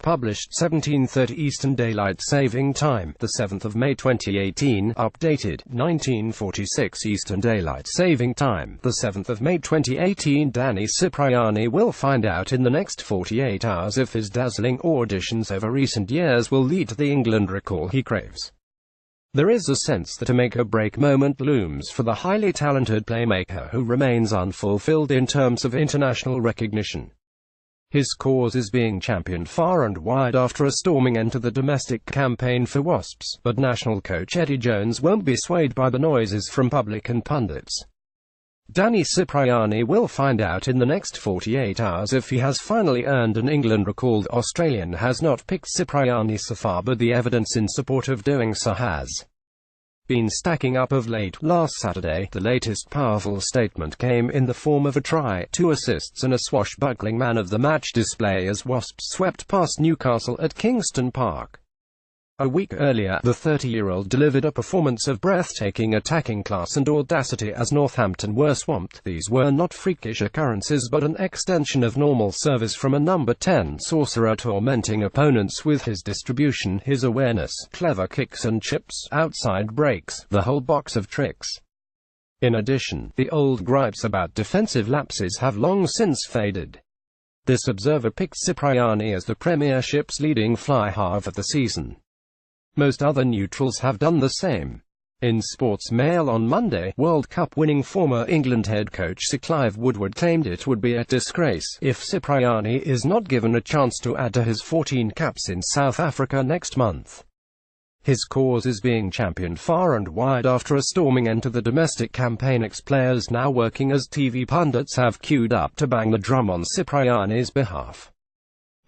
published 17:30 Eastern Daylight Saving Time, the 7th of May 2018, updated 1946 Eastern Daylight Saving Time, the 7th of May 2018. Danny Cipriani will find out in the next 48 hours if his dazzling auditions over recent years will lead to the England recall he craves. There is a sense that a make-or-break moment looms for the highly talented playmaker who remains unfulfilled in terms of international recognition. His cause is being championed far and wide after a storming end to the domestic campaign for Wasps, but national coach Eddie Jones won't be swayed by the noises from public and pundits. Danny Cipriani will find out in the next 48 hours if he has finally earned an England recall. The Australian has not picked Cipriani so far, but the evidence in support of doing so has been stacking up of late. Last Saturday, the latest powerful statement came in the form of a try, 2 assists and a swashbuckling man-of-the-match display as Wasps swept past Newcastle at Kingston Park. A week earlier, the 30-year-old delivered a performance of breathtaking attacking class and audacity as Northampton were swamped. These were not freakish occurrences but an extension of normal service from a number 10 sorcerer, tormenting opponents with his distribution, his awareness, clever kicks and chips, outside breaks, the whole box of tricks. In addition, the old gripes about defensive lapses have long since faded. This observer picked Cipriani as the Premiership's leading fly-half of the season. Most other neutrals have done the same. In Sports Mail on Monday, World Cup winning former England head coach Sir Clive Woodward claimed it would be a disgrace if Cipriani is not given a chance to add to his 14 caps in South Africa next month. His cause is being championed far and wide after a storming end to the domestic campaign. Ex-players now working as TV pundits have queued up to bang the drum on Cipriani's behalf.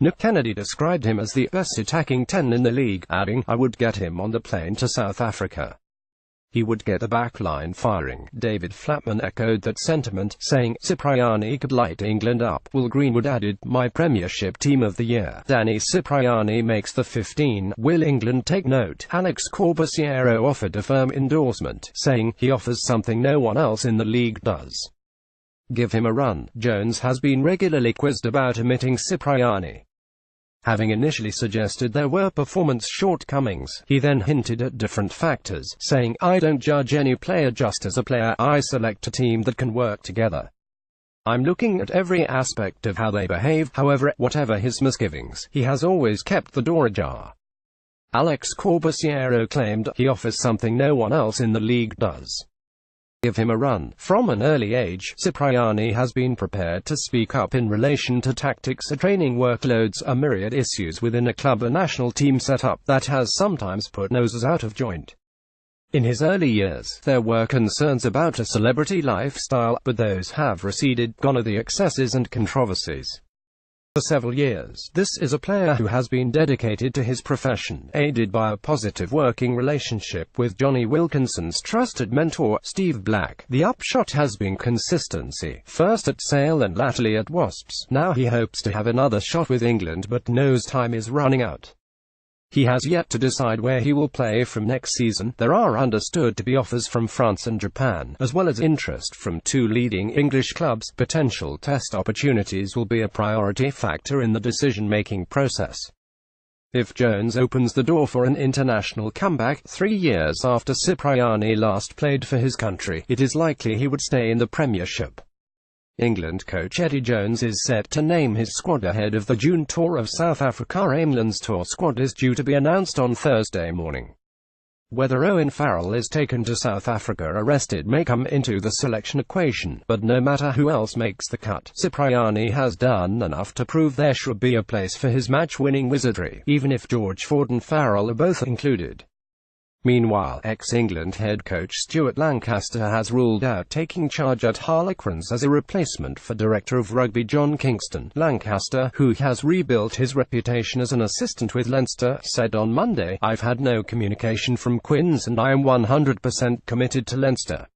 Nick Kennedy described him as the best attacking 10 in the league, adding, "I would get him on the plane to South Africa. He would get the back line firing." David Flatman echoed that sentiment, saying, "Cipriani could light England up." Will Greenwood added, "My Premiership Team of the Year." Danny Cipriani makes the 15. Will England take note? Alex Corbusiero offered a firm endorsement, saying, "He offers something no one else in the league does. Give him a run." Jones has been regularly quizzed about omitting Cipriani. Having initially suggested there were performance shortcomings, he then hinted at different factors, saying, "I don't judge any player just as a player, I select a team that can work together. I'm looking at every aspect of how they behave." However, whatever his misgivings, he has always kept the door ajar. Alex Corbusiero claimed, "He offers something no one else in the league does. Give him a run." From an early age, Cipriani has been prepared to speak up in relation to tactics, training workloads, a myriad issues within a club, a national team setup that has sometimes put noses out of joint. In his early years, there were concerns about a celebrity lifestyle, but those have receded. Gone are the excesses and controversies. For several years, this is a player who has been dedicated to his profession, aided by a positive working relationship with Johnny Wilkinson's trusted mentor, Steve Black. The upshot has been consistency, first at Sale and latterly at Wasps. Now he hopes to have another shot with England but knows time is running out. He has yet to decide where he will play from next season. There are understood to be offers from France and Japan, as well as interest from 2 leading English clubs. Potential test opportunities will be a priority factor in the decision-making process. If Jones opens the door for an international comeback, 3 years after Cipriani last played for his country, it is likely he would stay in the Premiership. England coach Eddie Jones is set to name his squad ahead of the June tour of South Africa. England's tour squad is due to be announced on Thursday morning. Whether Owen Farrell is taken to South Africa or rested may come into the selection equation, but no matter who else makes the cut, Cipriani has done enough to prove there should be a place for his match-winning wizardry, even if George Ford and Farrell are both included. Meanwhile, ex-England head coach Stuart Lancaster has ruled out taking charge at Harlequins as a replacement for Director of Rugby John Kingston. Lancaster, who has rebuilt his reputation as an assistant with Leinster, said on Monday, "I've had no communication from Quins and I am 100% committed to Leinster.